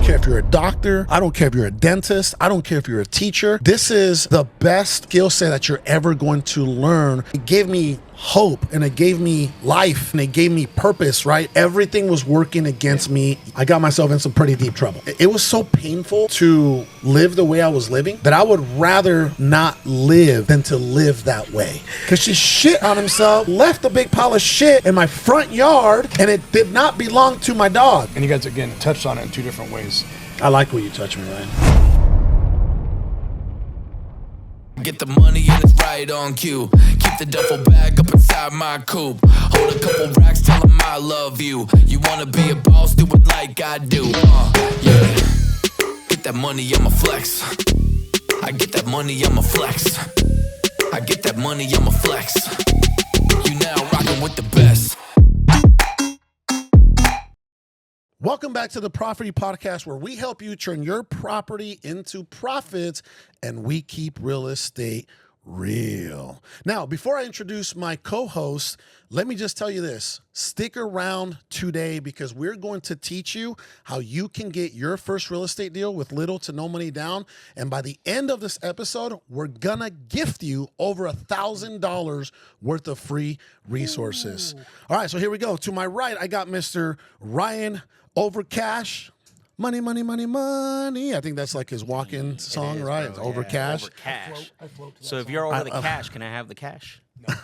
care if you're a doctor. I don't care if you're a dentist. I don't care if you're a teacher. This is the best skill set that you're ever going to learn. It gave me hope and it gave me life and it gave me purpose, right? Everything was working against me. I got myself in some pretty deep trouble. It was so painful to live the way I was living that I would rather not live than to live that way. Because she shit on himself, left a big pile of shit in my front yard, and it did not belong to my dog. And you guys, again, touched on it in two different ways. I like when you touch me, Ryan. Get the money and it's right on cue. Keep the duffel bag up inside my coupe. Hold a couple racks, tell them I love you. You wanna be a boss, do it like I do. Yeah. Get that money, I'ma flex. I get that money, I'ma flex. I get that money, I'ma flex. You now rockin' with the best. Welcome back to the Proferty Podcast, where we help you turn your property into profits and we keep real estate real. Now, before I introduce my co-host, let me just tell you this. Stick around today because we're going to teach you how you can get your first real estate deal with little to no money down. And by the end of this episode, we're gonna gift you over $1,000 worth of free resources. Ooh. All right, so here we go. To my right, I got Mr. Ryan Over Cash. Money, money, money, money. I think that's like his walk-in song, right? Bro. Over Cash. Over cash. So if you're over the cash, can I have the cash? No.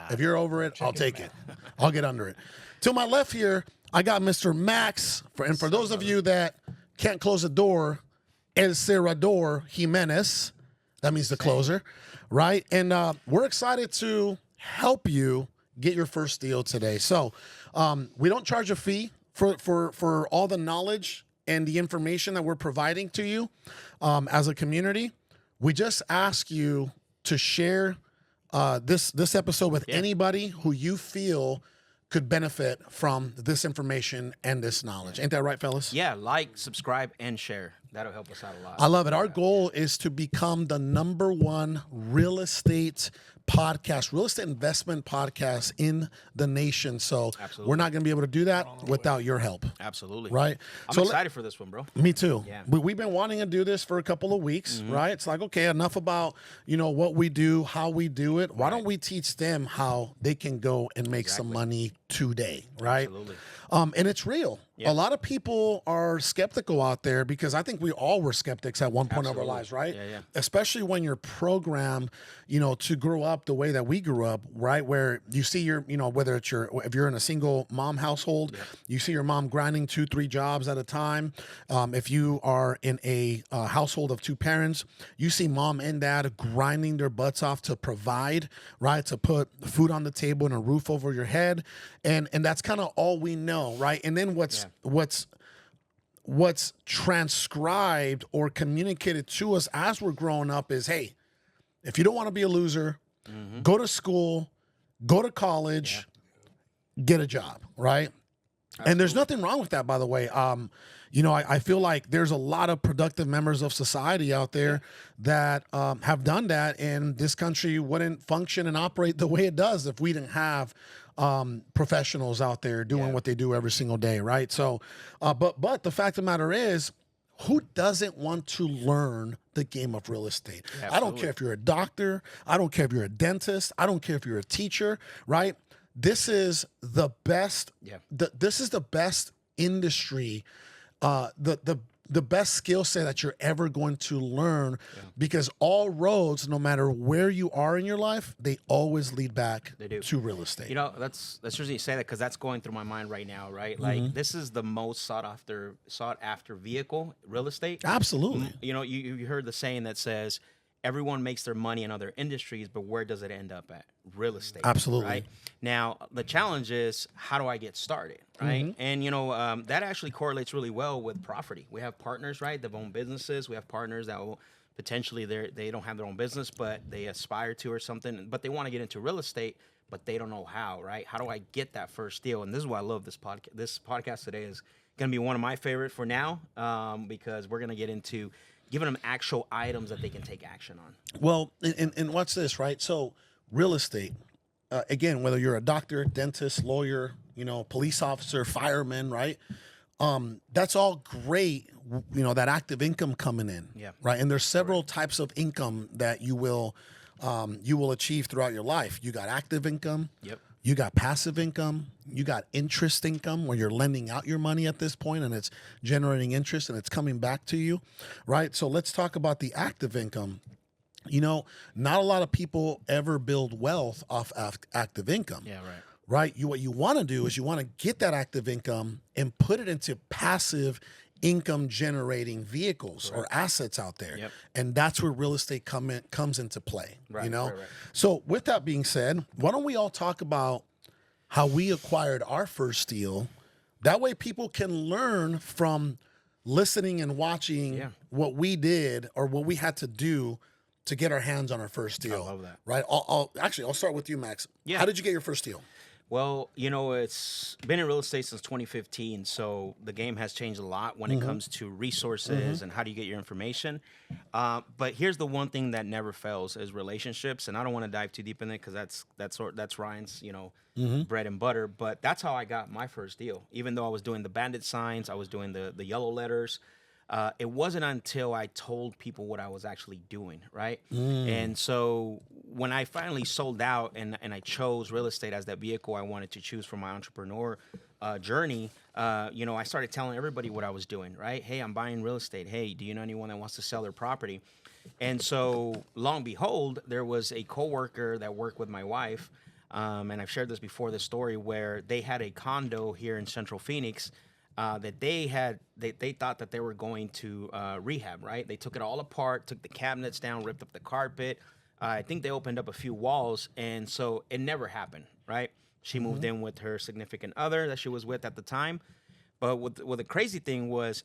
If you're over it, I'll take it. I'll get under it. To my left here, I got Mr. Max. And for those of you that can't close the door, El Cerrador Jimenez. That means the closer, right? And we're excited to help you get your first deal today. So we don't charge a fee for all the knowledge and the information that we're providing to you as a community. We just ask you to share this episode with anybody who you feel could benefit from this information and this knowledge. Ain't that right, fellas? Yeah, like, subscribe, and share. That'll help us out a lot. I love it. Our goal is to become the #1 real estate podcast, real estate investment podcast in the nation. So we're not going to be able to do that without your help. Absolutely. Right? I'm excited for this one, bro. Me too. Yeah. We've been wanting to do this for a couple of weeks, right? It's like, okay, enough about, what we do, how we do it. Why don't we teach them how they can go and make some money today, right? Absolutely. And it's real. Yeah. A lot of people are skeptical out there because I think we all were skeptics at one point of our lives, right? Yeah. Especially when you're programmed, to grow up the way that we grew up, right? Where you see your, whether it's if you're in a single mom household, you see your mom grinding 2-3 jobs at a time. If you are in a household of 2 parents, you see mom and dad grinding their butts off to provide, right? To put food on the table and a roof over your head. And that's kind of all we know, right? And then what's transcribed or communicated to us as we're growing up is, hey, if you don't want to be a loser, go to school, go to college, get a job, right? Absolutely. And there's nothing wrong with that, by the way. I feel like there's a lot of productive members of society out there that have done that, and this country wouldn't function and operate the way it does if we didn't have professionals out there doing what they do every single day, right? So, but the fact of the matter is, who doesn't want to learn the game of real estate? I don't care if you're a doctor. I don't care if you're a dentist. I don't care if you're a teacher, right? This is the best. This is the best industry, the best skill set that you're ever going to learn, because all roads, no matter where you are in your life, they always lead back to real estate. That's interesting you say that, because that's going through my mind right now, right? Like, this is the most sought after vehicle, real estate. Absolutely. You heard the saying that says, everyone makes their money in other industries, but where does it end up at? Real estate. Absolutely. Right? Now, the challenge is, how do I get started, right? And, that actually correlates really well with Proferty. We have partners, right, that own businesses. We have partners that will potentially, they don't have their own business, but they aspire to or something, but they want to get into real estate, but they don't know how, right? How do I get that first deal? And this is why I love this podcast. This podcast today is going to be one of my favorite for now, because we're going to get into giving them actual items that they can take action on. Well, and what's this, right? So real estate, again, whether you're a doctor, dentist, lawyer, police officer, fireman, right? That's all great, that active income coming in. Yeah. Right. And there's several types of income that you will achieve throughout your life. You got active income. Yep. You got passive income. You got interest income where you're lending out your money at this point and it's generating interest and it's coming back to you. Right. So let's talk about the active income. Not a lot of people ever build wealth off active income. Yeah, right. Right. What you want to do is you want to get that active income and put it into passive income generating vehicles or assets out there. Yep. And that's where real estate comes into play. Right, right. So with that being said, why don't we all talk about how we acquired our first deal? That way people can learn from listening and watching what we did or what we had to do to get our hands on our first deal. I love that. Right. I'll start with you, Max. Yeah. How did you get your first deal? Well, it's been in real estate since 2015, so the game has changed a lot when it comes to resources and how do you get your information. But here's the one thing that never fails is relationships, and I don't want to dive too deep in it because that's Ryan's bread and butter. But that's how I got my first deal. Even though I was doing the bandit signs, I was doing the yellow letters. It wasn't until I told people what I was actually doing, right? And so when I finally sold out and I chose real estate as that vehicle I wanted to choose for my entrepreneur journey, I started telling everybody what I was doing, right? Hey, I'm buying real estate. Hey, do you know anyone that wants to sell their property? And so, lo and behold, there was a coworker that worked with my wife, and I've shared this before, this story, where they had a condo here in Central Phoenix that they thought that they were going to rehab, right? They took it all apart, took the cabinets down, ripped up the carpet. I think they opened up a few walls, and so it never happened, right? She moved in with her significant other that she was with at the time. But what the crazy thing was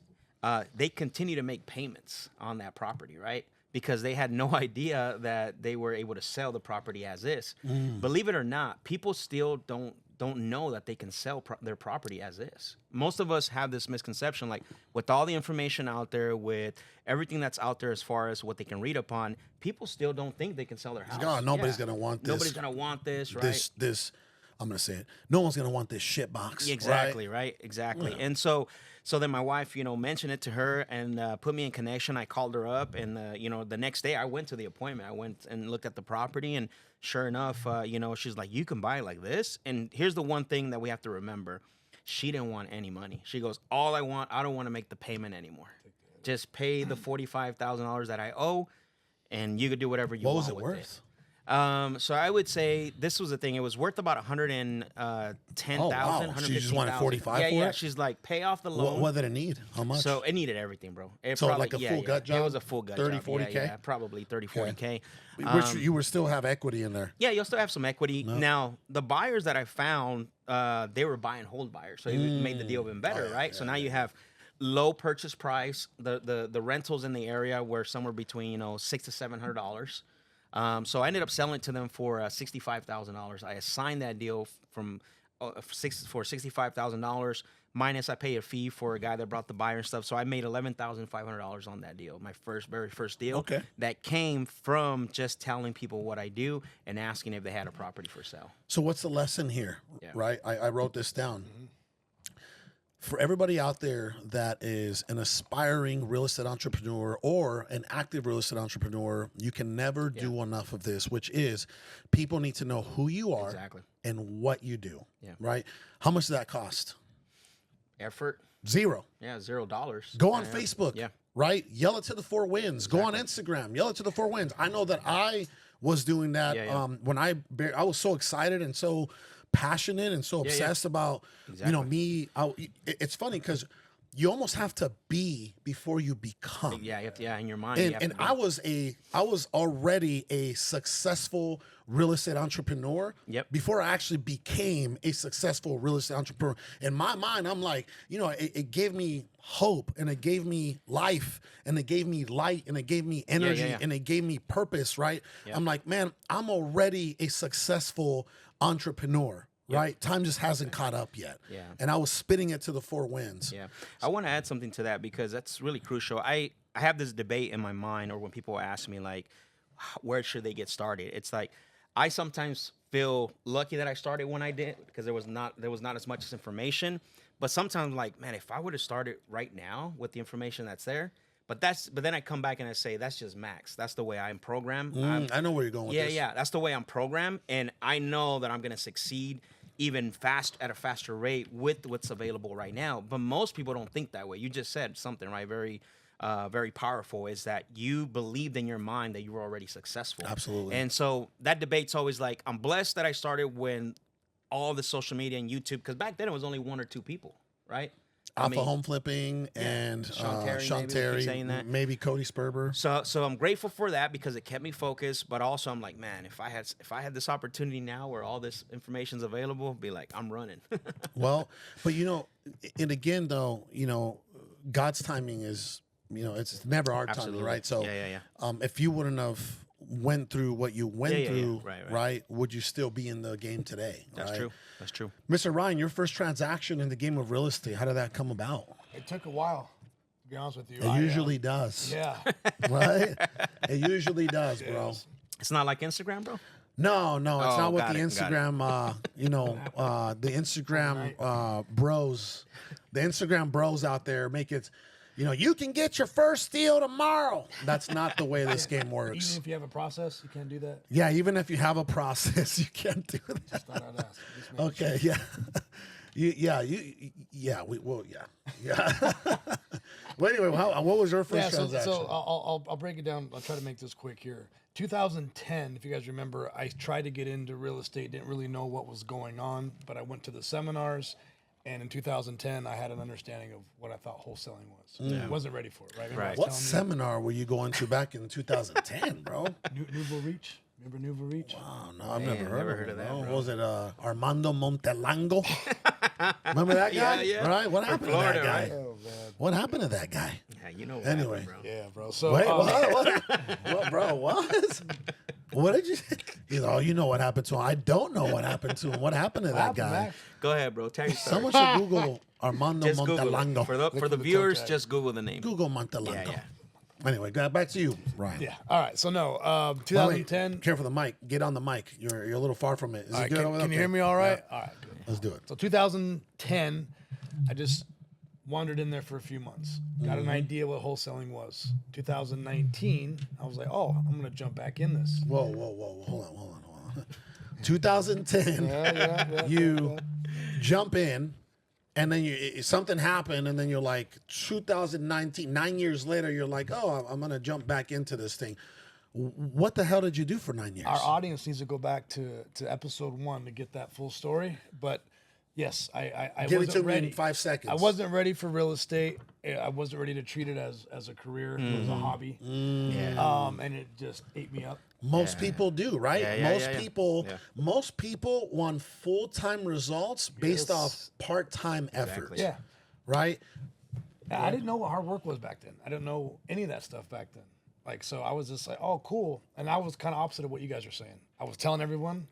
they continued to make payments on that property, right? Because they had no idea that they were able to sell the property as is. Believe it or not, people still don't know that they can sell their property as is. Most of us have this misconception, like with all the information out there, with everything that's out there as far as what they can read upon, people still don't think they can sell their house. God, nobody's gonna want this. Nobody's gonna want this, right? This. I'm gonna say it. No one's gonna want this shit box. Exactly, right? Exactly. Yeah. And so then my wife, mentioned it to her and put me in connection. I called her up, and the next day I went to the appointment. I went and looked at the property, and sure enough, she's like, "You can buy it like this." And here's the one thing that we have to remember: she didn't want any money. She goes, "I don't want to make the payment anymore. Just pay the $45,000 that I owe, and you could do whatever you want with it." What was it worth? So I would say this was the thing. It was worth about $110,000. Oh, wow. She just wanted 45 for it? Yeah. She's like, pay off the loan. What did it need? How much? So it needed everything, bro. Like a full gut job? It was a full gut 30, job. 40K? Yeah, probably 30, 40K. Which you would still have equity in there. Yeah, you'll still have some equity. No. Now, the buyers that I found, they were buy and hold buyers. So it made the deal even better, right? Yeah, so now you have low purchase price. The rentals in the area were somewhere between $600 to $700. So I ended up selling it to them for $65,000. I assigned that deal for $65,000 minus I pay a fee for a guy that brought the buyer and stuff. So I made $11,500 on that deal. My very first deal. Okay. That came from just telling people what I do and asking if they had a property for sale. So what's the lesson here? Yeah. Right. I wrote this down. For everybody out there that is an aspiring real estate entrepreneur or an active real estate entrepreneur, you can never do enough of this, which is people need to know who you are and what you do, right? How much does that cost? Effort. Zero. Yeah, $0. Go on Facebook, right? Yell it to the four winds. Go on Instagram. Yell it to the four winds. I know that I was doing that when I was so excited and so passionate and so obsessed about me. It's funny because you almost have to be before you become. Yeah, you have to, in your mind. And I was already a successful real estate entrepreneur before I actually became a successful real estate entrepreneur. In my mind, I'm like, it gave me hope and it gave me life and it gave me light and it gave me energy and it gave me purpose, right? I'm like, man, I'm already a successful entrepreneur. Right? Time just hasn't caught up yet. Yeah. And I was spitting it to the four winds. Yeah. I want to add something to that because that's really crucial. I have this debate in my mind, or when people ask me, like, where should they get started? It's like, I sometimes feel lucky that I started when I did because there was not as much information. But sometimes I'm like, man, if I would have started right now with the information that's there, but then I come back and I say, that's just max. That's the way I'm programmed. I know where you're going with this. Yeah, that's the way I'm programmed. And I know that I'm going to succeed even at a faster rate with what's available right now. But most people don't think that way. You just said something, right? Very powerful, is that you believed in your mind that you were already successful. Absolutely. And so that debate's always like, I'm blessed that I started when all the social media and YouTube, because back then it was only 1 or 2 people, right? Alpha Home Flipping and Sean Terry, maybe Cody Sperber. So I'm grateful for that because it kept me focused. But also I'm like, man, if I had this opportunity now where all this information's available, be like, I'm running. Well, but and again though, God's timing is, it's never our timing, right? So if you wouldn't have went through what you went through, right, would you still be in the game today? That's true. Mr. Ryan, your first transaction in the game of real estate, how did that come about? It took a while, to be honest with you. It usually does. Yeah. Right? It usually does, bro. It's not like Instagram, bro? No, it's not what the Instagram, the Instagram bros out there make it, you can get your first deal tomorrow. That's not the way this game works. Even if you have a process, you can't do that? Yeah, even if you have a process, you can't do that. Just thought I'd ask. Okay, yeah. Well, anyway, what was your first transaction? So I'll break it down. I'll try to make this quick here. 2010, if you guys remember, I tried to get into real estate, didn't really know what was going on, but I went to the seminars. And in 2010, I had an understanding of what I thought wholesaling was. I wasn't ready for it, right? Right. What seminar were you going to back in 2010, bro? Nouveau Reach. Remember Nouveau Reach? Oh, no, I've never heard of that. Bro. What was it Armando Montelango? Remember that guy? Yeah. Right? What happened to that guy? Oh, man. What happened to that guy? Yeah, you know what Anyway. happened, bro. Yeah, bro. So, Wait, what, bro? What? What did you say? You know what happened to him. I don't know what happened to him. What happened to that guy? Max? Go ahead, bro. Tell your story. Someone should Google Armando Just Google it. Montelango. For the viewers, just Google the name. Google Montelango. Yeah. Anyway, back to you, Ryan. Yeah. All right. So, no, Wait, 2010. careful the mic. Get on the mic. You're a little far from it. Is All it right, good? can Okay. you hear me all right? Yeah. All right, good. Let's do it. So 2010, I just wandered in there for a few months. Got an idea what wholesaling was. 2019, I was like, oh, I'm going to jump back in this. Whoa. Hold on. 2010, you jump in, and then something happened, and then you're like, 2019, 9 years later, you're like, oh, I'm going to jump back into this thing. What the hell did you do for 9 years? Our audience needs to go back to episode 1 to get that full story. But yes, I Give it wasn't to ready. me in 5 seconds. I wasn't ready for real estate. I wasn't ready to treat it as a career. It was a hobby. And it just ate me up. Most people do, right? Yeah. Most people want full-time results based off part-time effort. Exactly. Yeah. Right? I didn't know what hard work was back then. I didn't know any of that stuff back then. Like, so I was just like, oh, cool. And I was kind of opposite of what you guys are saying. I was telling everyone,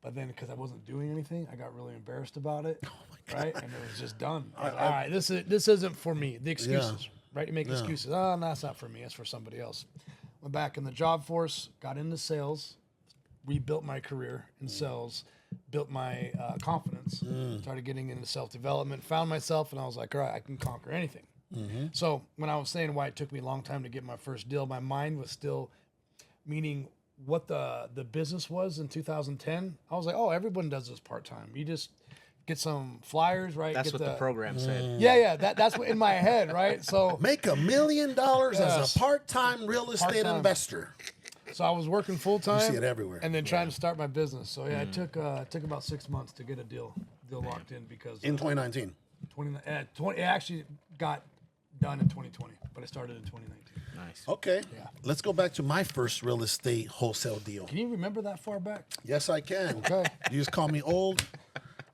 but then because I wasn't doing anything, I got really embarrassed about it. Oh my God. Right? And it was just done. All right, this isn't for me. The excuses, right? You make excuses. Oh, no, that's not for me. That's for somebody else. Went back in the job force, got into sales, rebuilt my career in sales, built my confidence, started getting into self-development, found myself, and I was like, all right, I can conquer anything. So when I was saying why it took me a long time to get my first deal, my mind was still meaning what the business was in 2010. I was like, oh, everyone does this part-time. You just get some flyers, right? That's get what the program said. Yeah, that's what in my head, right? So Make $1 million as Yes. a part-time real estate Part-time. investor. So I was working full time. You see it everywhere. And then trying to start my business. So yeah, it took about 6 months to get a deal locked in because In 2019. 20 it actually got done in 2020, but it started in 2019. Nice. Okay. Let's go back to my first real estate wholesale deal. Can you remember that far back? Yes, I can. Okay. You just call me old.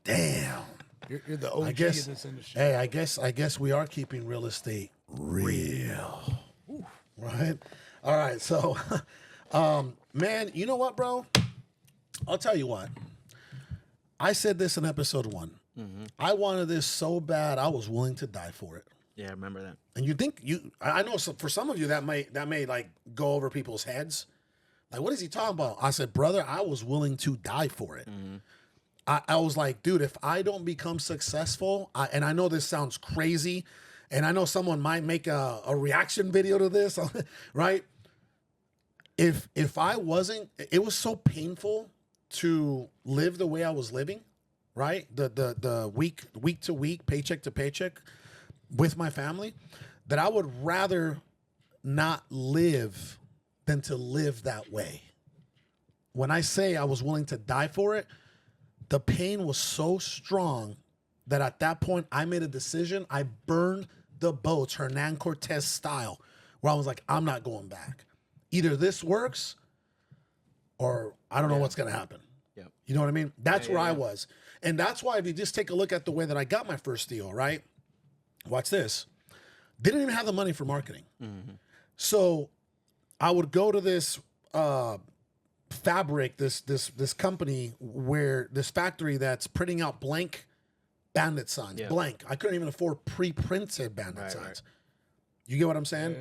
Damn. You're the OG I guess. of this industry. Hey, I guess we are keeping real estate real. Right. All right. So, man, you know what, bro? I'll tell you what. I said this in episode 1. I wanted this so bad, I was willing to die for it. Yeah, I remember that. And you think I know for some of you that may like go over people's heads. Like, what is he talking about? I said, brother, I was willing to die for it. I was like, dude, if I don't become successful, and I know this sounds crazy, and I know someone might make a reaction video to this, right? If I wasn't, it was so painful to live the way I was living, right? The week to week, paycheck to paycheck with my family, that I would rather not live than to live that way. When I say I was willing to die for it, the pain was so strong that at that point I made a decision. I burned the boats, Hernan Cortez style, where I was like, I'm not going back. Either this works or I don't know what's going to happen. Yep. You know what I mean? That's where I was. And that's why if you just take a look at the way that I got my first deal, right? Watch this. Didn't even have the money for marketing. So I would go to this fabric, this company where this factory that's printing out blank bandit signs, blank. I couldn't even afford pre-printed bandit signs. You get what I'm saying?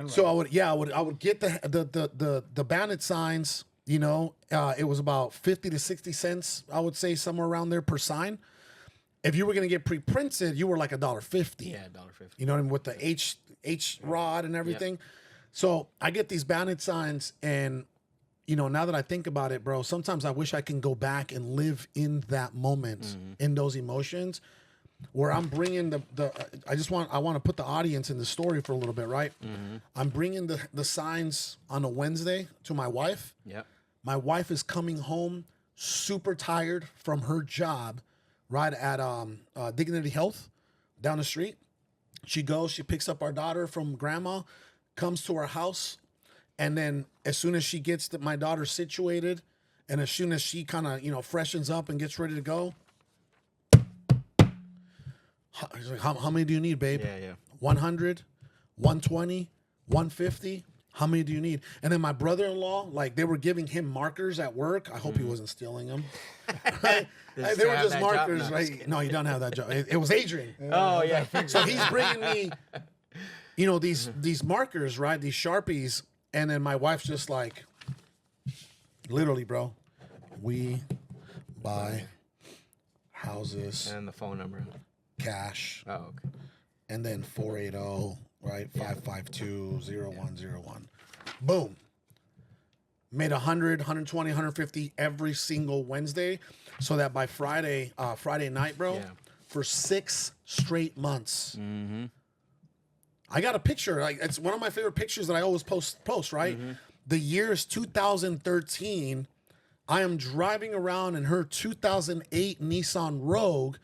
So I would get the bandit signs. You know, it was about 50 to 60 cents, I would say, somewhere around there per sign. If you were gonna get pre-printed, you were like $1.50. Yeah, $1.50. You know what I mean, with the H rod and everything. Yep. So I get these bandit signs, and you know, now that I think about it, bro, sometimes I wish I can go back and live in that moment, in those emotions, where I'm bringing I want to put the audience in the story for a little bit, right? I'm bringing the signs on a Wednesday to my wife. Yep. My wife is coming home super tired from her job, right at Dignity Health down the street. She goes, she picks up our daughter from grandma, comes to our house, and then as soon as she gets my daughter situated, and as soon as she kind of, you know, freshens up and gets ready to go, how many do you need, babe? Yeah. 100, 120, 150. How many do you need? And then my brother-in-law, like, they were giving him markers at work. I hope he wasn't stealing them. Right? They were just markers, right? No, you don't have that job. It was Adrian. Oh, yeah. So he's bringing me, you know, these markers, right? These Sharpies. And then my wife's just like, literally, bro, we buy houses. And the phone number. Cash. Oh, okay. And then 480, right? 552-0101. Boom. Made 100, 120, 150 every single Wednesday. So that by Friday night, bro, for 6 straight months. I got a picture. Like, it's one of my favorite pictures that I always post, right? The year is 2013. I am driving around in her 2008 Nissan Rogue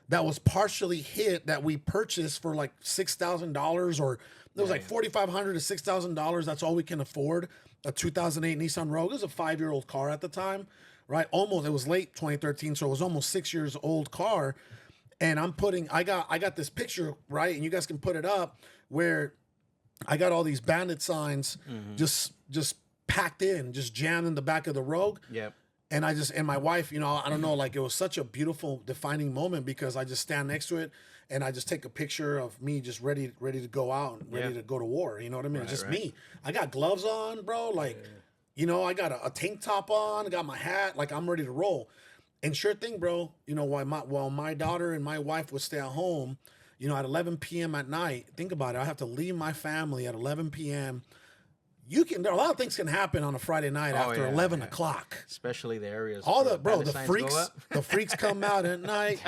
that was partially hit, that we purchased for like $6,000, or it was like $4,500 to $6,000. That's all we can afford. A 2008 Nissan Rogue. It was a 5-year-old car at the time, right? Almost. It was late 2013, so it was almost 6 years old car. And I got this picture, right? And you guys can put it up, where I got all these bandit signs just packed in, just jammed in the back of the Rogue. Yep. And and my wife, you know, I don't know, like, it was such a beautiful defining moment, because I just stand next to it and I just take a picture of me just ready to go out and ready to go to war. You know what I mean? It's just me. I got gloves on, bro. Like, you know, I got a tank top on, I got my hat, like, I'm ready to roll. And sure thing, bro, you know, while my daughter and my wife would stay at home, you know, at 11 p.m. at night, think about it. I have to leave my family at 11 p.m. A lot of things can happen on a Friday night after 11 o'clock. Especially the areas. The freaks come out at night.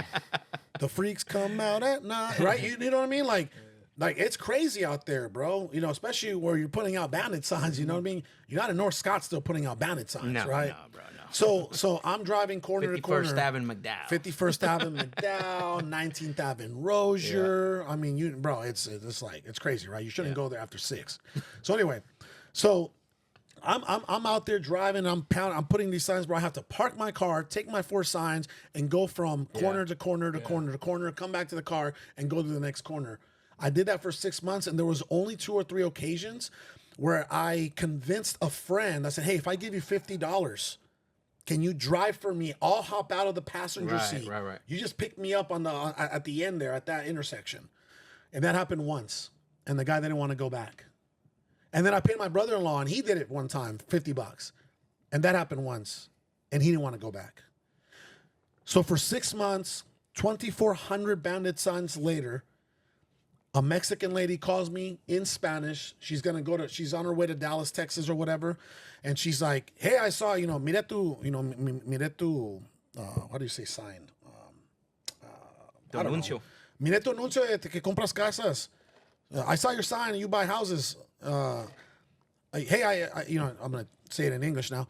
The freaks come out at night, right? You know what I mean? Like it's crazy out there, bro. You know, especially where you're putting out bandit signs. You know what I mean? You're not in North Scottsdale putting out bandit signs, right? No, bro, no. So I'm driving corner to corner. 51st Ave in McDowell. 51st Ave in McDowell, 19th Ave in Rozier. I mean, it's like, it's crazy, right? You shouldn't go there after 6. So anyway, so I'm out there driving. I'm putting these signs, bro. I have to park my car, take my 4 signs, and go from corner to corner to corner to corner. Come back to the car and go to the next corner. I did that for 6 months, and there was only 2 or 3 occasions where I convinced a friend. I said, "Hey, if I give you $50, can you drive for me? I'll hop out of the passenger seat. Right. You just pick me up at the end there at that intersection." And that happened once, and the guy didn't want to go back. And then I paid my brother-in-law, and he did it one time, $50, and that happened once, and he didn't want to go back. So for 6 months, 2,400 bandit signs later, a Mexican lady calls me in Spanish. She's she's on her way to Dallas, Texas or whatever. And she's like, hey, I saw, mire tu, what do you say sign? The anuncio. Mire tu anuncio de que compras casas. I saw your sign and you buy houses. Hey, I'm going to say it in English now.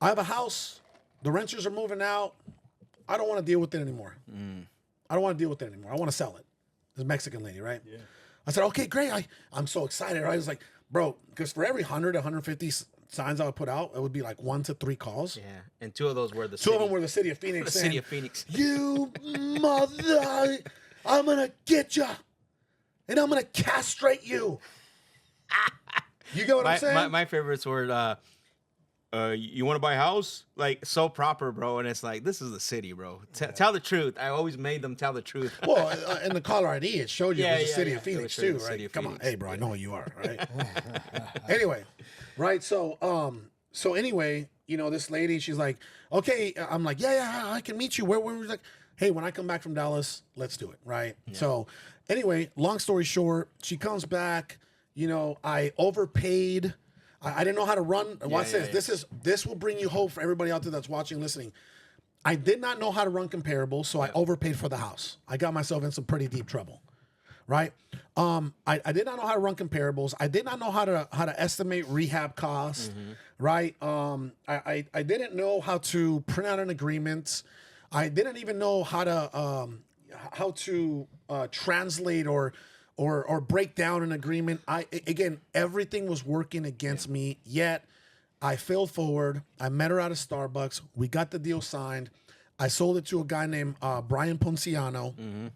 I have a house. The renters are moving out. I don't want to deal with it anymore. I don't want to deal with it anymore. I want to sell it. This Mexican lady, right? Yeah. I said, okay, great. I'm so excited. Right? I was like, bro, because for every 100, 150 signs I would put out, it would be like 1 to 3 calls. Yeah. And 2 of those were Two of them were the city of Phoenix. The city of Phoenix. You mother, I'm going to get you. And I'm going to castrate you. You get what I'm saying? My favorites were, you want to buy a house? Like, so proper, bro. And it's like, this is the city, bro. Tell the truth. I always made them tell the truth. Well, in the caller ID, it showed you it was the city of It Phoenix, was showing too, the right? city of Come Phoenix. on. Hey, bro, I know who you are, right? Anyway, right? So anyway, this lady, she's like, okay. I'm like, yeah, I can meet you. Where was like, hey, when I come back from Dallas, let's do it, right? Yeah. So anyway, long story short, she comes back. I overpaid. I didn't know how to run. Watch this. This will bring you hope for everybody out there that's watching, listening. I did not know how to run comparables, so I overpaid for the house. I got myself in some pretty deep trouble, right? I did not know how to run comparables. I did not know how to estimate rehab costs, right? I didn't know how to print out an agreement. I didn't even know how to translate or break down an agreement. Again, everything was working against me, yet I failed forward. I met her at a Starbucks. We got the deal signed. I sold it to a guy named Brian Ponciano,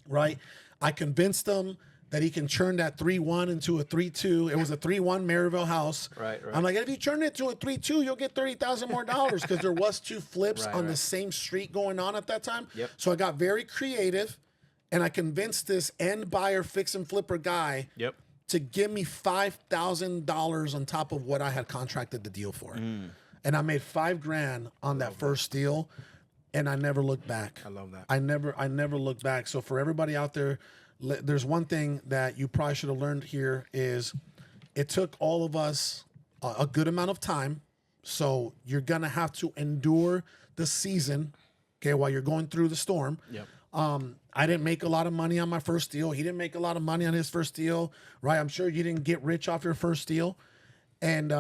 right? I convinced him that he can turn that 3-1 into a 3-2. It was a 3-1 Maryville house. Right. I'm like, if you turn it to a 3-2, you'll get $30,000 more because there was 2 flips on the same street going on at that time. Yep. So I got very creative. And I convinced this end buyer fix and flipper guy to give me $5,000 on top of what I had contracted the deal for. And I made $5,000 on that first deal, and I never looked back. I love that. I never looked back. So for everybody out there, there's one thing that you probably should have learned here is it took all of us a good amount of time. So you're gonna have to endure the season, okay, while you're going through the storm. Yep. I didn't make a lot of money on my first deal. He didn't make a lot of money on his first deal, right? I'm sure you didn't get rich off your first deal. And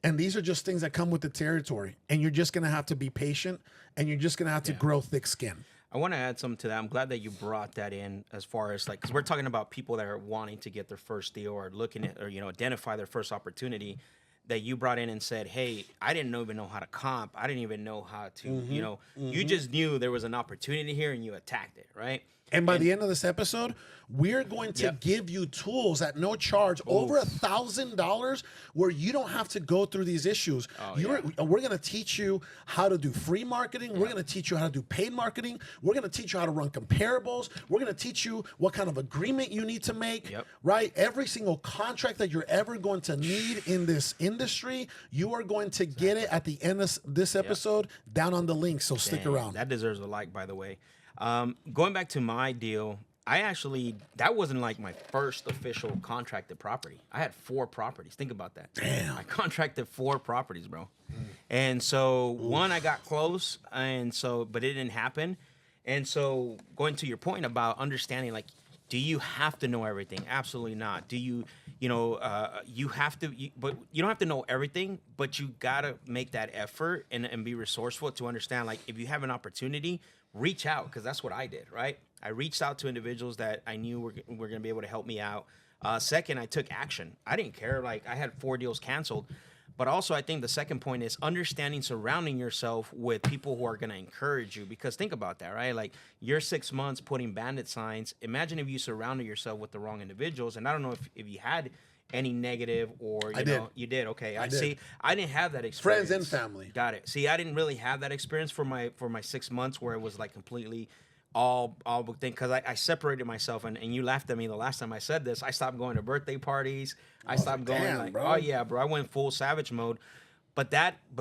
these are just things that come with the territory. And you're just going to have to be patient, and you're just going to have to grow thick skin. I want to add something to that. I'm glad that you brought that in as far as because we're talking about people that are wanting to get their first deal or looking at or identify their first opportunity. That you brought in and said, hey, I didn't even know how to comp. I didn't even know how to, you just knew there was an opportunity here and you attacked it, right? And by the end of this episode, we're going to give you tools at no charge, over $1,000, where you don't have to go through these issues. We're going to teach you how to do free marketing. We're going to teach you how to do paid marketing. We're going to teach you how to run comparables. We're going to teach you what kind of agreement you need to make, right? Every single contract that you're ever going to need in this industry, you are going to get it at the end of this episode down on the link. So stick around. That deserves a like, by the way. Going back to my deal, that wasn't like my first official contracted property. I had 4 properties. Think about that. Damn. I contracted 4 properties, bro. And so one, I got close, but it didn't happen. And so going to your point about understanding, like, do you have to know everything? Absolutely not. Do you, you have to, but you don't have to know everything, but you got to make that effort and be resourceful to understand, like, if you have an opportunity, reach out, because that's what I did, right? I reached out to individuals that I knew were going to be able to help me out. Second, I took action. I didn't care. Like, I had 4 deals canceled. But also, I think the second point is understanding, surrounding yourself with people who are going to encourage you. Because think about that, right? Like, you're 6 months putting bandit signs. Imagine if you surrounded yourself with the wrong individuals. And I don't know if you had any negative or, you did. Okay. I see. I didn't have that experience. Friends and family. Got it. See, I didn't really have that experience for my 6 months where it was like completely all thing, because I separated myself, and you laughed at me the last time I said this. I stopped going to birthday parties. I stopped going bro. Oh yeah, bro. I went full savage mode. But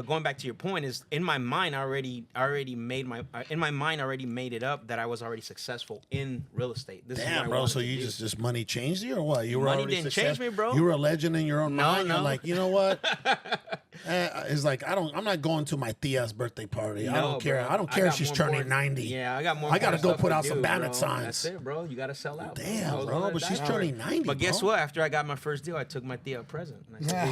going back to your point is in my mind, I already made it up that I was already successful in real estate. This is what I Damn, bro. wanted So to you do. just money changed you or what? You were Money already didn't change me, bro. You were a legend in your own No, mind. no. You're like, you know what? It's like I'm not going to my tia's birthday party. I No, don't care. bro. I don't care if got she's more turning important- 90. Yeah, I got more. I gotta important go stuff put to out some do, bandit bro. signs. That's it, bro. You gotta sell out. Damn, Bro. bro. But she's turning 90. But guess bro. what? After I got my first deal, I took my tia a present. And I said,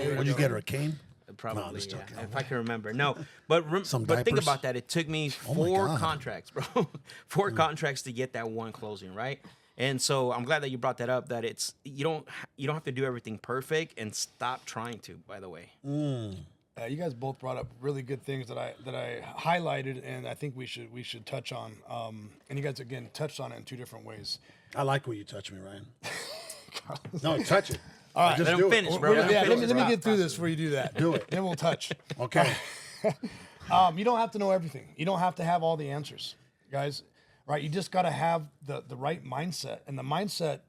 "Here you go." What'd you get her, a cane? Probably, I'm just yeah, joking. if I can remember. No, but Some but think diapers? about that. It took me Oh my 4 God. contracts, bro. 4 contracts to get that one closing, right? And so I'm glad that you brought that up. That it's you don't have to do everything perfect, and stop trying to. By the way, You guys both brought up really good things that I highlighted, and I think we should touch on. And you guys again touched on it in 2 different ways. I like when you touch me, Ryan. No, touch it. All right, Just let do him it. finish, bro. Yeah, let me Stop. get through this before you do that. Do it. Then we'll touch. Okay. You don't have to know everything. You don't have to have all the answers, guys. Right? You just got to have the right mindset, and the mindset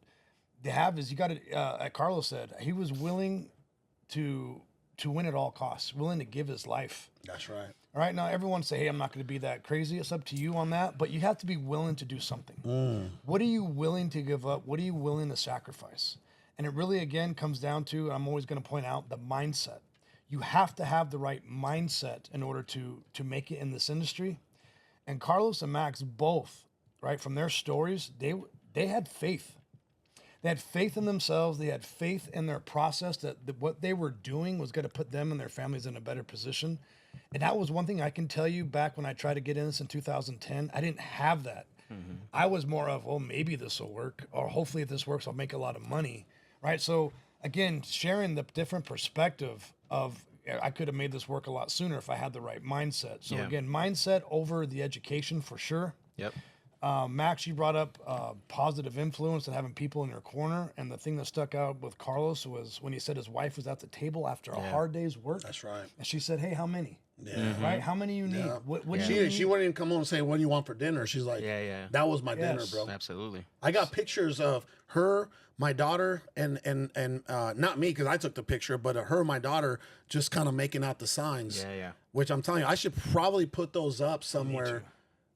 to have is you got to. Like Carlos said, he was willing to win at all costs, willing to give his life. That's right. All right, now everyone say, hey, I'm not going to be that crazy. It's up to you on that, but you have to be willing to do something. What are you willing to give up? What are you willing to sacrifice? And it really, again, comes down to, I'm always going to point out, the mindset. You have to have the right mindset in order to make it in this industry. And Carlos and Max both, right, from their stories, they had faith. They had faith in themselves. They had faith in their process that what they were doing was going to put them and their families in a better position. And that was one thing I can tell you back when I tried to get in this in 2010. I didn't have that. I was more of, well, maybe this will work, or hopefully if this works, I'll make a lot of money, right? So again, sharing the different perspective of I could have made this work a lot sooner if I had the right mindset. So Yeah. again, mindset over the education for sure. Yep. Max, you brought up positive influence and having people in your corner. And the thing that stuck out with Carlos was when he said his wife was at the table after a hard day's work. That's right. And she said, hey, how many? Yeah. Right? How many you need? Yeah. What do you need? She wouldn't even come home and say, what do you want for dinner? She's like, Yeah. that was my dinner, Yes. bro. Absolutely. I got pictures of her, my daughter, and not me because I took the picture, but her and my daughter just kind of making out the signs. Yeah. Which I'm telling you, I should probably put those up somewhere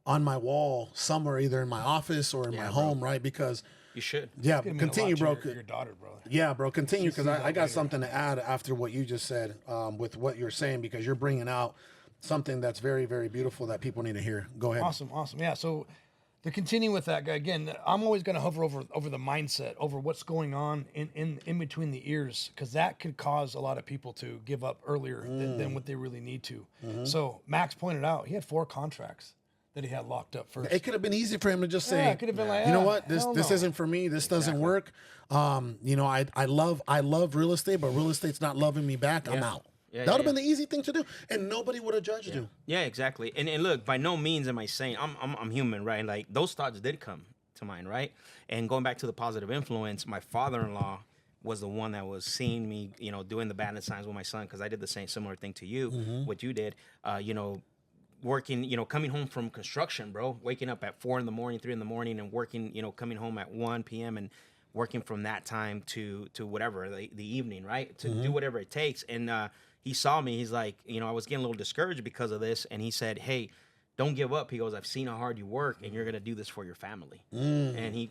on my wall, somewhere either in my office or in my bro. home, right? Because You should. yeah, It's gonna mean a continue, lot bro. to your daughter, brother. Yeah, bro, continue because I got later. something to add after what you just said with what you're saying because you're bringing out something that's very, very beautiful that people need to hear. Go ahead. Awesome. Yeah. So to continue with that guy again, I'm always going to hover over the mindset, over what's going on in between the ears, because that could cause a lot of people to give up earlier than what they really need to. So Max pointed out he had 4 contracts that he had locked up first. It could have been easy for him to just say, Yeah, it could have been like, you know "Ah, what, this hell this no." isn't for me. This doesn't work. You know, I love real estate, but real estate's not loving me back. I'm out. Yeah, That would have yeah, been the easy thing to do, and nobody would have judged you. Yeah, exactly. And look, by no means am I saying I'm human, right? Like those thoughts did come to mind, right? And going back to the positive influence, my father-in-law was the one that was seeing me, you know, doing the bandit signs with my son because I did the same similar thing to you, what you did. You know, working, you know, coming home from construction, bro, waking up at 4 in the morning, 3 in the morning, and working, you know, coming home at 1 p.m. and working from that time to whatever the evening, right? To do whatever it takes. And he saw me. He's like, you know, I was getting a little discouraged because of this, and he said, "Hey, don't give up." He goes, "I've seen how hard you work, and you're gonna do this for your family." And he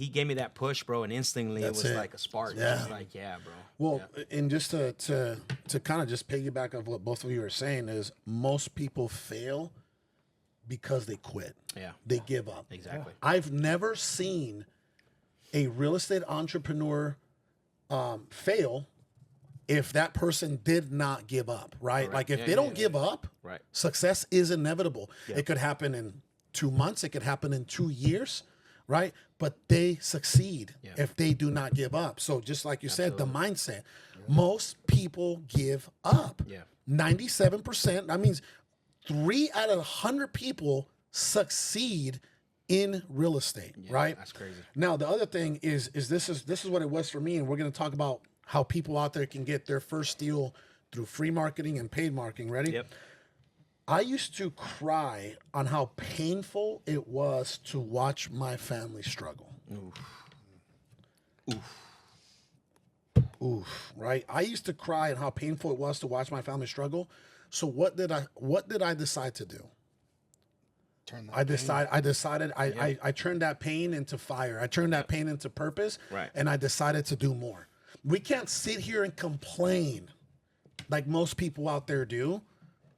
gave me that push, bro, and instantly That's it was it. like a spark. Yeah. It was like, yeah, bro. Well, and just to kind of just piggyback of what both of you are saying is most people fail because they quit. Yeah. They give up. Exactly. I've never seen a real estate entrepreneur fail if that person did not give up, right? Correct. Like if Yeah, they yeah, don't yeah. give up, Right. success is inevitable. It could happen in 2 months, it could happen in 2 years, right? But they succeed if they do not give up. So just like you said, the mindset. Most people give up. Yeah. 97%. That means 3 out of 100 people succeed in real estate, right? That's crazy. Now the other thing is this is what it was for me, and we're going to talk about how people out there can get their first deal through free marketing and paid marketing. Ready? Yep. I used to cry on how painful it was to watch my family struggle. Oof, right? I used to cry at how painful it was to watch my family struggle. So what did I decide to do? Turn that I decided I turned that pain into fire. I turned that pain into purpose. Right. And I decided to do more. We can't sit here and complain like most people out there do,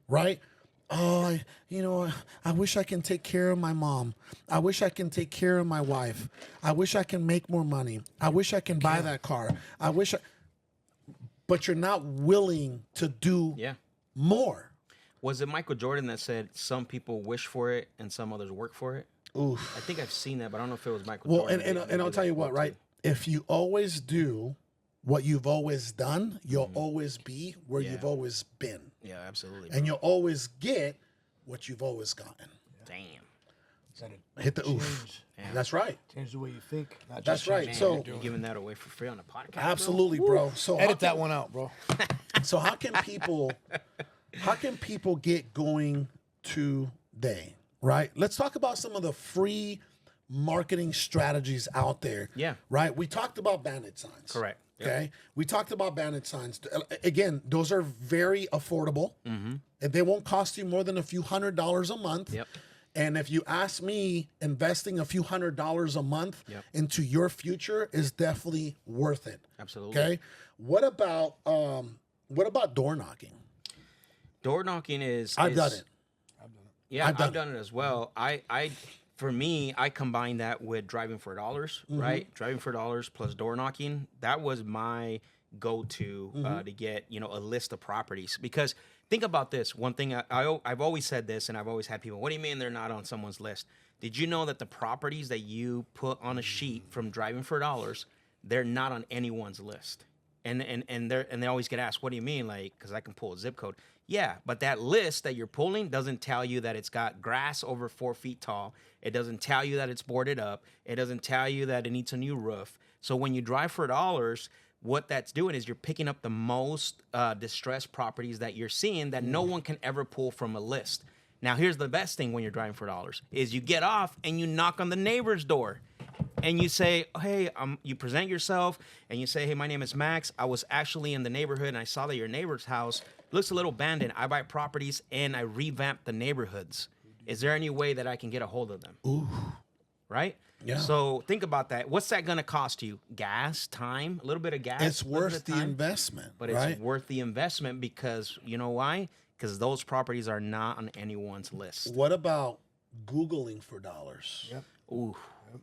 right? Oh, I wish I can take care of my mom. I wish I can take care of my wife. I wish I can make more money. I wish I can buy that car. But you're not willing to do more. Was it Michael Jordan that said some people wish for it and some others work for it? Oof. I think I've seen that, but I don't know if it was Michael Well, Jordan. and I'll tell you what, right? If you always do what you've always done, you'll always be where you've always been. Yeah, absolutely. And you'll always get what you've always gotten. Damn. Hit the oof. That's right. Change the way you think. Not just That's right. change So what You're giving that away for free on the podcast? absolutely, bro. So edit that one out, bro. So how can people get going today? Right? Let's talk about some of the free marketing strategies out there. Yeah. Right? We talked about bandit signs. Correct. Yep. Okay. We talked about bandit signs. Again, those are very affordable. And they won't cost you more than a few $100s a month. Yep. And if you ask me, investing a few $100s a month into your future is definitely worth it. Absolutely. Okay. What about door knocking? Door knocking I've done it. Yeah, I've I've done done it as well. For me, I combine that with driving for dollars, right? Driving for dollars plus door knocking. That was my go-to to get, a list of properties. Because think about this. One thing I've always said this, and I've always had people, what do you mean they're not on someone's list? Did you know that the properties that you put on a sheet from driving for dollars, they're not on anyone's list? And they always get asked, what do you mean? Like, because I can pull a zip code. Yeah, but that list that you're pulling doesn't tell you that it's got grass over 4 feet tall. It doesn't tell you that it's boarded up. It doesn't tell you that it needs a new roof. So when you drive for dollars, what that's doing is you're picking up the most distressed properties that you're seeing that no one can ever pull from a list. Now, here's the best thing when you're driving for dollars is you get off and you knock on the neighbor's door. And you say, hey, you present yourself and you say, hey, my name is Max. I was actually in the neighborhood and I saw that your neighbor's house looks a little abandoned. I buy properties and I revamp the neighborhoods. Is there any way that I can get a hold of them? Ooh. Right? Yeah. So think about that. What's that going to cost you? Gas, time, a little bit of gas. It's worth the investment, but right? it's worth the investment because you know why? Because those properties are not on anyone's list. What about Googling for dollars? Yep. Ooh.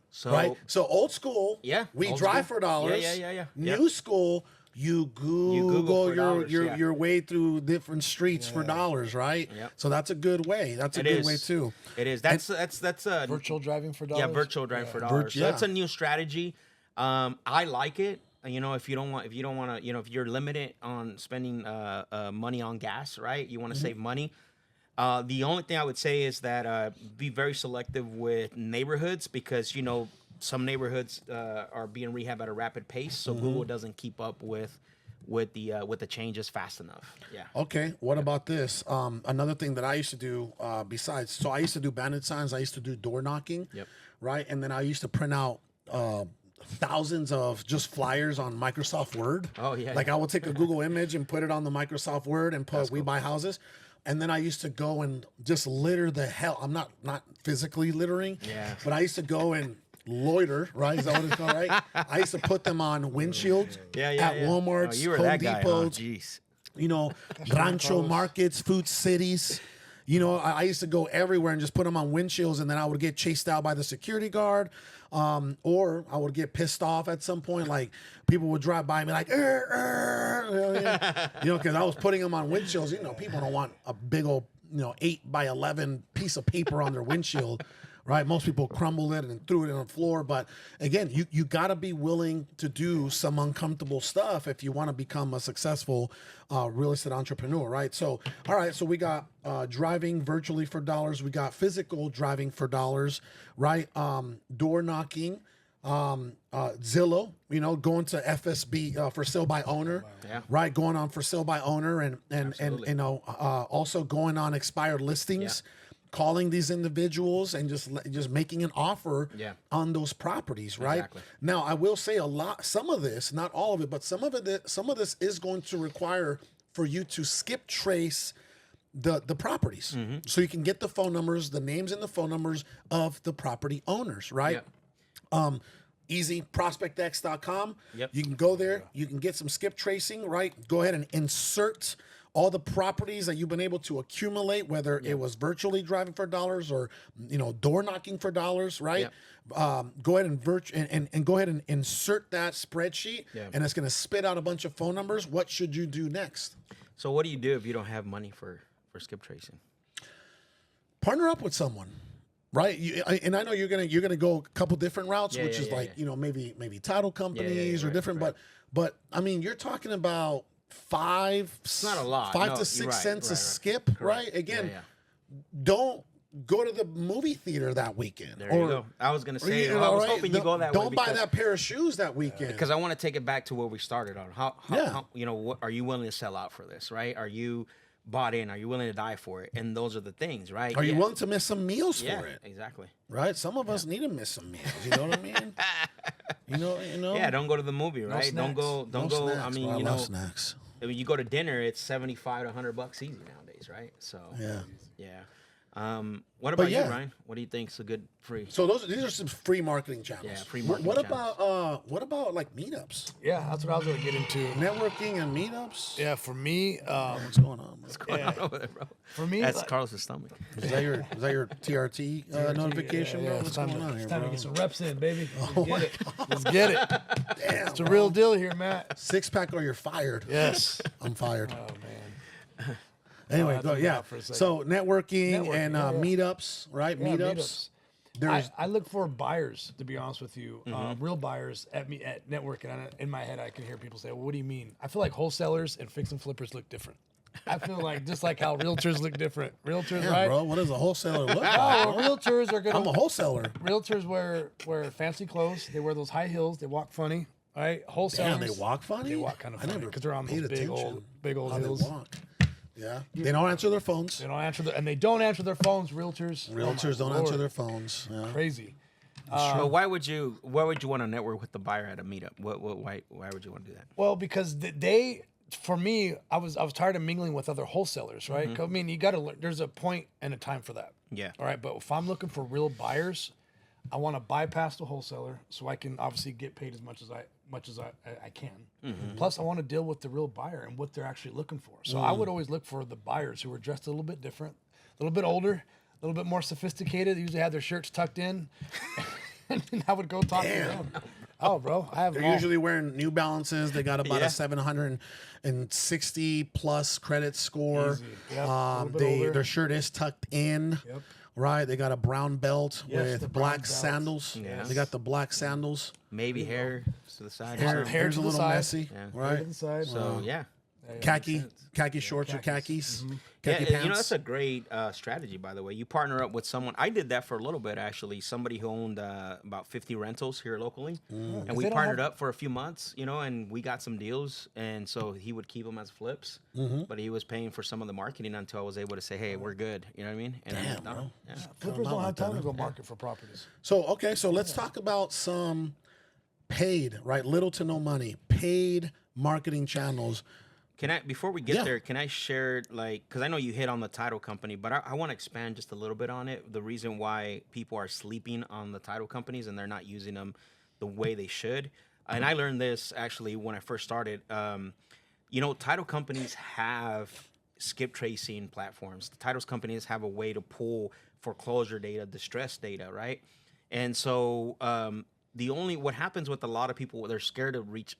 So Right? So old school, we old drive school. for dollars. Yeah. New school, you Google for dollars, your way through different streets for dollars, right? Yep. So that's a good way. That's a good way too. It is. That's a Virtual driving for dollars. Yeah, virtual driving for dollars. So yeah. that's a new strategy. I like it. If you don't want to, if you're limited on spending money on gas, right? You want to save money. The only thing I would say is that be very selective with neighborhoods because some neighborhoods are being rehabbed at a rapid pace, so Google doesn't keep up with the changes fast enough. Yeah. Okay. What about this? Another thing that I used to do so I used to do bandit signs. I used to do door knocking. Yep. Right. And then I used to print out thousands of just flyers on Microsoft Word. Oh, yeah. Like I would take a Google image and put it on the Microsoft Word and put We Buy Houses. And then I used to go and just litter the hell. I'm not physically littering. Yeah. But I used to go and loiter, right? Is that what it's called, right? I used to put them on windshields at Walmart's, you were Home that guy, huh? Depots, Jeez. Rancho markets, food cities. I used to go everywhere and just put them on windshields, and then I would get chased out by the security guard, or I would get pissed off at some point. Like people would drive by me like, because I was putting them on windshields. People don't want a big old 8 by 11 piece of paper on their windshield. Right, most people crumbled it and threw it on the floor. But again, you got to be willing to do some uncomfortable stuff if you want to become a successful real estate entrepreneur. Right. So, all right. So we got driving virtually for dollars. We got physical driving for dollars. Right. Door knocking. Zillow. Going to FSB for sale by owner. Yeah. Right. Going on for sale by owner and also going on expired listings. Yeah. calling these individuals and just making an offer on those properties, right? Exactly. Now, I will say some of this, not all of it, but some of this is going to require for you to skip trace the properties, so you can get the phone numbers, the names and the phone numbers of the property owners, right? Easy, prospectx.com. You can go there, you can get some skip tracing, right? Go ahead and insert all the properties that you've been able to accumulate, whether it was virtually driving for dollars or door knocking for dollars, right? Go ahead and go ahead and insert that spreadsheet, and it's going to spit out a bunch of phone numbers. What should you do next? So what do you do if you don't have money for skip tracing? Partner up with someone. Right, and I know you're gonna go a couple different routes, which is maybe title companies or different, but I mean you're talking about it's not a lot. 5 to 6 cents a skip, right? Again, don't go to the movie theater that weekend. There you go. I was gonna say, I was hoping you go that way. Don't buy that pair of shoes that weekend because I want to take it back to where we started on. How what are you willing to sell out for this, right? Are you bought in? Are you willing to die for it? And those are the things, right? Are you willing to miss some meals for it? Exactly. Right? Some of us need to miss some meals. You know what I mean? You know. Yeah, don't go to the movie, right? Snacks. Don't go. Snacks. I mean, I love snacks. I mean, you go to dinner, it's $75 to $100 easy nowadays, right? So yeah. What about you, Ryan? What do you think is a good free? So these are some free marketing channels. Yeah, free marketing channels. What about like meetups? Yeah, that's what I was going to get into. Networking and meetups. Yeah, for me, what's going on? What's going on over there, bro? For me, that's Carlos's stomach. Is that your TRT notification, bro? What's going on here, It's time bro? to get some reps in, baby. Let's get it. Damn, It's a real deal here, Matt. 6-pack or you're fired. Yes. I'm fired. Oh man. Anyway, I yeah. for a second. So networking and meetups, right? Yeah, meetups. I look for buyers, to be honest with you, real buyers at networking. In my head, I can hear people say, "Well, what do you mean?" I feel like wholesalers and fix and flippers look different. I feel like just like how realtors look different. Realtors, right? Bro, what does a wholesaler look like? Oh, well, realtors are gonna. I'm a wholesaler. Realtors wear fancy clothes. They wear those high heels. They walk funny. Right? Wholesalers. Damn, they walk funny. They walk kind of funny because they're on paid those attention big old how they hills. walk. Yeah, they don't answer their phones. They don't answer and they don't answer their phones. Realtors Don't answer their phones. Yeah. Crazy. But why would you want to network with the buyer at a meetup? Why would you want to do that? Well, because for me, I was tired of mingling with other wholesalers, right? I mean, you got to learn. There's a point and a time for that. Yeah. All right, but if I'm looking for real buyers, I want to bypass the wholesaler so I can obviously get paid as much as I can. Plus, I want to deal with the real buyer and what they're actually looking for. So I would always look for the buyers who are dressed a little bit different, a little bit older, a little bit more sophisticated. They usually have their shirts tucked in, and I would go talk to them. Oh, bro, I have. They're usually wearing New Balances. They got about a 760 plus credit score. Yep. Their shirt is tucked in. Yep. Right, they got a brown belt Yes, the with brown black belt. sandals. Yes. They got the black sandals. Maybe hair to the side. Hair's hair a to the little side. messy, Yeah. right? To the side. So yeah. Khaki shorts or khakis. Khaki Yeah, pants. that's a great strategy, by the way. You partner up with someone. I did that for a little bit, actually. Somebody who owned about 50 rentals here locally. And we they don't partnered up for a few months, and we got some deals. And so he would keep them as flips, but he was paying for some of the marketing until I was able to say, hey, we're good. You know what I mean? And Damn, bro. Yeah. Flippers don't have time to go market for properties. So let's talk about some paid, right? Little to no money, paid marketing channels. Can I, before we get there, can I share, because I know you hit on the title company, but I want to expand just a little bit on it. The reason why people are sleeping on the title companies and they're not using them the way they should. And I learned this actually when I first started. Title companies have skip tracing platforms. The titles companies have a way to pull foreclosure data, distress data, right? And so what happens with a lot of people, they're scared to reach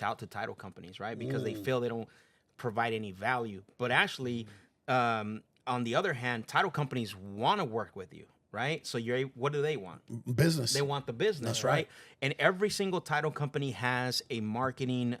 out to title companies, right? Because they feel they don't provide any value. But actually, on the other hand, title companies want to work with you, right? So what do they want? Business. They want the business, That's right. And every single title company has a marketing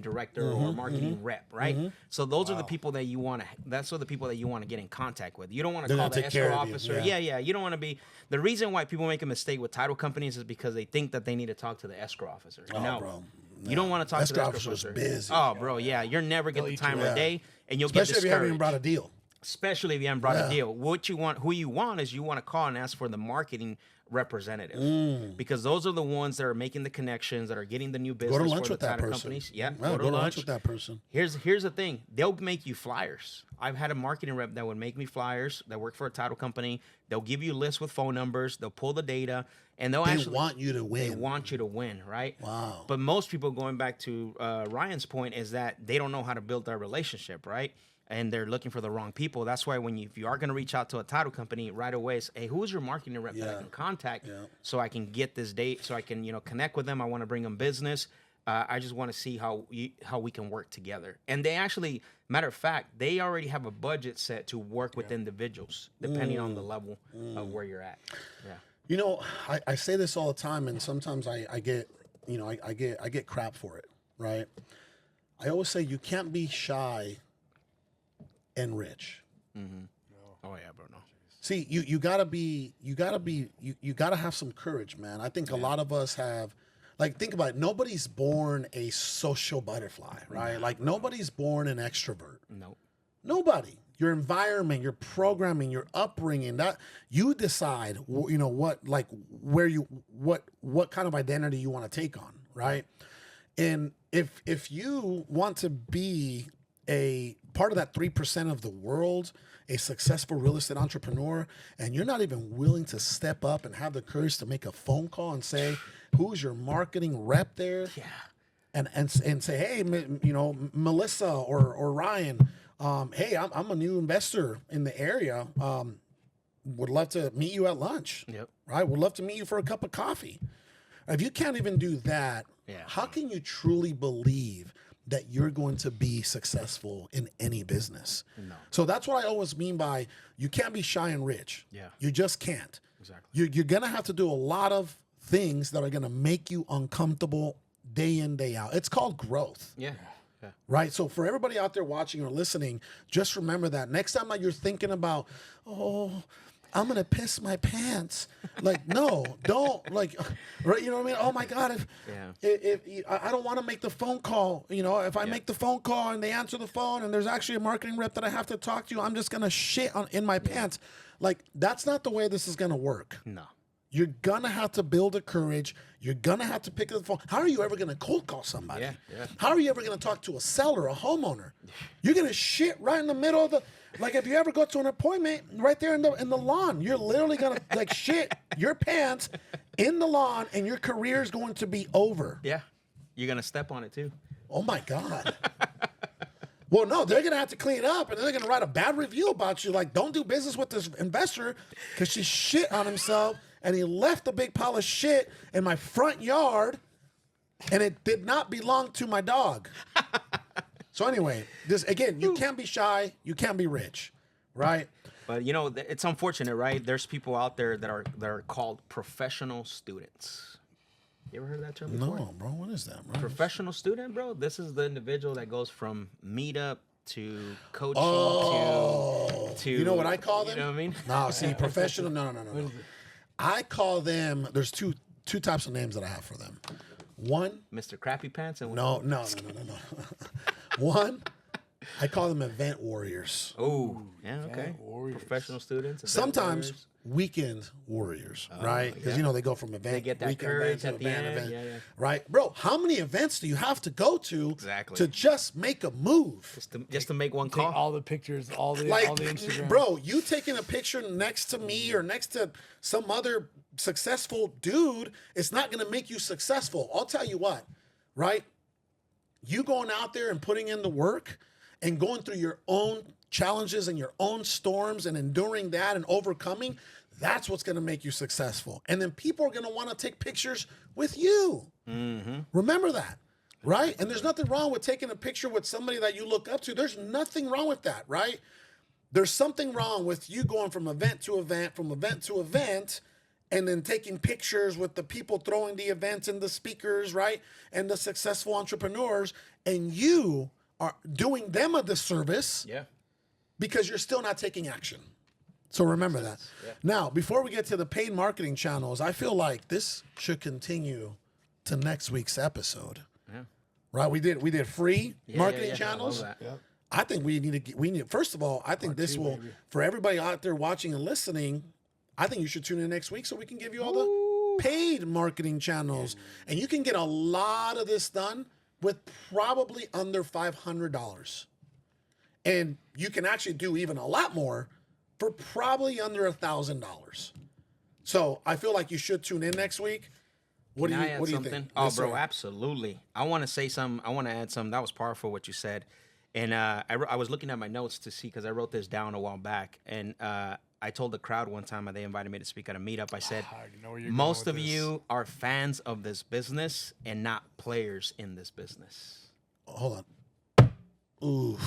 director or a marketing rep, right? So those are the people that you want to. That's the people that you want to get in contact with. You don't want to call the escrow officer. Yeah. You don't want to be. The reason why people make a mistake with title companies is because they think that they need to talk to the escrow officer. No, bro. You don't want to talk to the escrow officer's officer. busy. Oh, bro, yeah. You'll never get the time of the day, and you'll Especially get if you haven't even discouraged. brought a deal. especially if you haven't brought a deal. What you want, who you want is you want to call and ask for the marketing representative, because those are the ones that are making the connections, that are getting the new business. Go to lunch for with the that title person. companies. Yeah, Go to lunch with that person. Here's the thing. They'll make you flyers. I've had a marketing rep that would make me flyers that work for a title company. They'll give you lists with phone numbers. They'll pull the data, and they want you to win. They want you to win, right? Wow. But most people, going back to Ryan's point, is that they don't know how to build that relationship, right? And they're looking for the wrong people. That's why if you are going to reach out to a title company right away, say, hey, who's your marketing rep that I can contact so I can get this date, so I can connect with them. I want to bring them business. I just want to see how we can work together. And they actually, matter of fact, they already have a budget set to work with individuals depending on the level of where you're at. Yeah. I say this all the time, and sometimes I get I get crap for it, right? I always say you can't be shy and rich. Mm-hmm. Oh yeah, bro. No. See, you gotta have some courage, man. I think a lot of us have, like, think about it. Nobody's born a social butterfly, right? Like, nobody's born an extrovert. No. Nobody. Your environment, your programming, your upbringing, that you decide, what kind of identity you want to take on, right? And if you want to be a part of that 3% of the world, a successful real estate entrepreneur, and you're not even willing to step up and have the courage to make a phone call and say, who's your marketing rep there? Yeah. And say, hey, Melissa or Ryan, hey, I'm a new investor in the area. Would love to meet you at lunch. Yep. Right? Would love to meet you for a cup of coffee. If you can't even do that, how can you truly believe that you're going to be successful in any business? No. So that's what I always mean by you can't be shy and rich. Yeah. You just can't. Exactly. You're going to have to do a lot of things that are going to make you uncomfortable day in, day out. It's called growth. Yeah. Right? So for everybody out there watching or listening, just remember that next time that you're thinking about, oh, I'm going to piss my pants. Like, no, don't, like, right? You know what I mean? Oh my God. If I don't want to make the phone call, if I make the phone call and they answer the phone and there's actually a marketing rep that I have to talk to, I'm just going to shit in my pants. Like, that's not the way this is going to work. No. You're going to have to build a courage. You're going to have to pick up the phone. How are you ever going to cold call somebody? Yeah. How are you ever going to talk to a seller, a homeowner? You're going to shit right in the middle of the, like, if you ever go to an appointment right there in the lawn, you're literally going to, like, shit your pants in the lawn and your career is going to be over. Yeah. You're going to step on it too. Oh my God. Well, no, they're going to have to clean it up and they're going to write a bad review about you. Like, don't do business with this investor because she shit on himself and he left a big pile of shit in my front yard and it did not belong to my dog. So anyway, this again, you can't be shy, you can't be rich, right? But it's unfortunate, right? There's people out there that are called professional students. You ever heard of that term before? No, bro. What is that, bro? Professional student, bro. This is the individual that goes from meetup to coaching to. You know what I call them? You know what I mean? No, see, professional. No. I call them. There's two types of names that I have for them. One, Mr. Crappy Pants, and no. One, I call them event warriors. Oh, yeah, okay. Professional students. Sometimes weekend warriors, right? Because they go from event, they get that weekend courage event at to the event, end. event, Yeah. right, bro? How many events do you have to go to Exactly. to just make a move? Just to make one Take call. all the pictures, all the Instagram. Bro, you taking a picture next to me or next to some other successful dude, it's not going to make you successful. I'll tell you what, right? You going out there and putting in the work and going through your own challenges and your own storms and enduring that and overcoming, that's what's going to make you successful. And then people are going to want to take pictures with you. Mm-hmm. Remember that, right? And there's nothing wrong with taking a picture with somebody that you look up to. There's nothing wrong with that, right? There's something wrong with you going from event to event, and then taking pictures with the people throwing the events and the speakers, right? And the successful entrepreneurs, and you are doing them a disservice because you're still not taking action. So remember that. Yeah. Now, before we get to the paid marketing channels, I feel like this should continue to next week's episode. Yeah. Right? We did free marketing channels. I think we need. First of all, I think this will for everybody out there watching and listening. I think you should tune in next week so we can give you all the paid marketing channels, and you can get a lot of this done with probably under $500, and you can actually do even a lot more for probably under $1,000. So I feel like you should tune in next week. What do you think? Oh, bro, absolutely. I want to say something. I want to add something. That was powerful what you said. And I was looking at my notes to see, because I wrote this down a while back. And I told the crowd one time when they invited me to speak at a meetup, I said, most of you are fans of this business and not players in this business. Hold on. Ooh.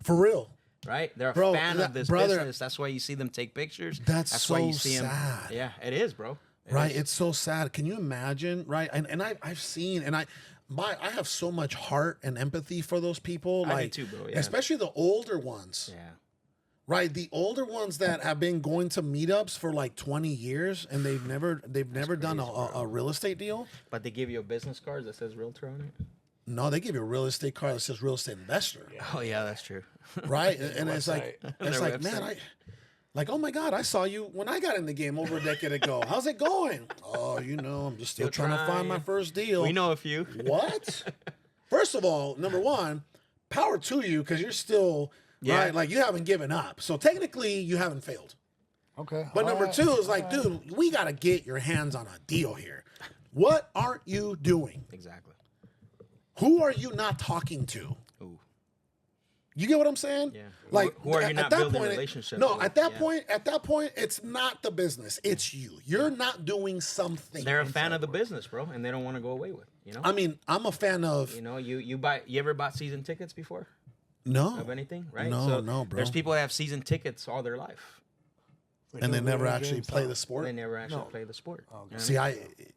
For real. Right? They're a fan of this business. That's why you see them take pictures. That's why so you see sad. them. Yeah, it is, bro. Right? It's so sad. Can you imagine? Right? And I've seen, and I have so much heart and empathy for those people. I do too, bro. Yeah. Especially the older ones. Yeah. Right? The older ones that have been going to meetups for like 20 years and they've never done a real estate deal. But they give you a business card that says realtor on it? No, they give you a real estate card that says real estate investor. Yeah. Oh yeah, that's true. Right? And it's like man, oh my God, I saw you when I got in the game over a decade ago. How's it going? Oh, I'm just still trying to find my first deal. We know a few. What? First of all, number one, power to you because you're still right. Like you haven't given up. So technically, you haven't failed. Okay. But number two is like, dude, we got to get your hands on a deal here. What aren't you doing? Exactly. Who are you not talking to? Ooh. You get what I'm saying? Yeah. Like who are you not building point, relationships No, with? at that point, it's not the business. It's you. You're not doing something. They're a fan of the business, bro, and they don't want to go away with. I mean, I'm a fan of. You ever bought season tickets before? No. Of anything, right? No, no, bro. There's people that have season tickets all their life. And they never actually play the sport. They never actually play the sport. Oh, okay. See,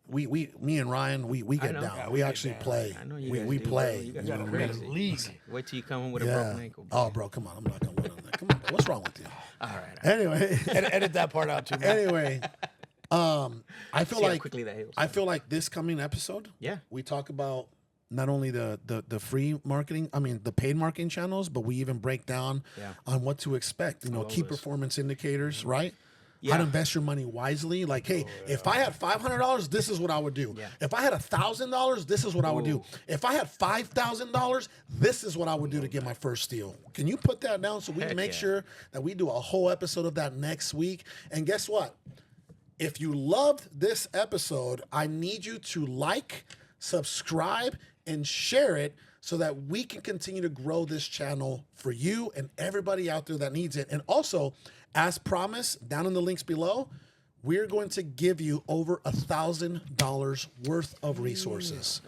me and Ryan, we get down. Yeah, we actually play. I know you guys we do, play. bro. You guys You got are to crazy. create a league. Wait till you come in with a broken ankle. Bro. Oh, bro, come on. I'm not gonna win on that. Come on, bro. What's wrong with you? All right. Anyway, Edit that part out too, man. anyway, I feel See how like quickly that heals. I feel like this coming episode, Yeah. we talk about not only the free marketing, I mean the paid marketing channels, but we even break down on what to expect. Key performance indicators, right? How to invest your money wisely. Like, hey, if I had $500, this is what I would do. Yeah. If I had $1,000, this is what I would do. If I had $5,000, this is what I would do to get my first deal. Can you put that down so we can make sure that we do a whole episode of that next week? And guess what? If you loved this episode, I need you to like, subscribe, and share it so that we can continue to grow this channel for you and everybody out there that needs it. And also, as promised, down in the links below, we're going to give you over $1,000 worth of resources.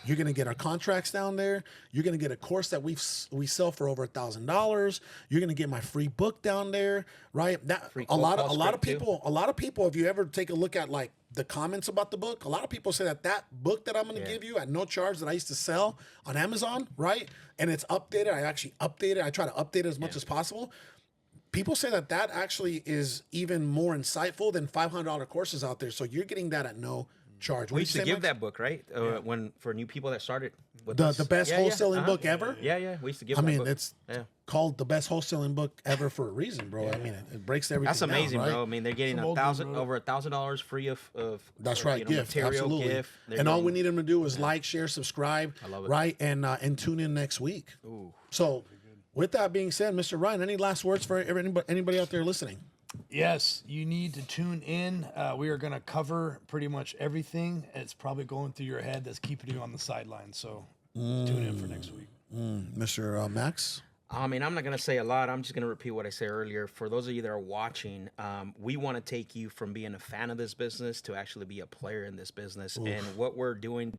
You're going to get our contracts down there. You're going to get a course that we sell for over $1,000. You're going to get my free book down there, right? That Free a lot call of script, people. If you ever take a look at like the comments about the book, a lot of people say that book that I'm going to give you at no charge that I used to sell on Amazon, right? And it's updated. I actually update it. I try to update it as much as possible. People say that actually is even more insightful than $500 courses out there. So you're getting that at no charge. We used to give that book, right? For new people that started with the us. best wholesaling book ever. Yeah. We used to give. I that mean, book. it's called the best wholesaling book ever for a reason, bro. I mean, it breaks everything. That's amazing, down, right? bro. I mean, they're getting over $1,000 free of. That's right, gift, material, absolutely. gift. And all we need them to do is like, share, subscribe, I love it. right, and tune in next week. Ooh. So, with that being said, Mr. Ryan, any last words for anybody out there listening? Yes, you need to tune in. We are going to cover pretty much everything. It's probably going through your head that's keeping you on the sidelines. So tune in for next week. Mr. Max? I mean, I'm not going to say a lot. I'm just going to repeat what I said earlier. For those of you that are watching, we want to take you from being a fan of this business to actually be a player in this business. And what we're doing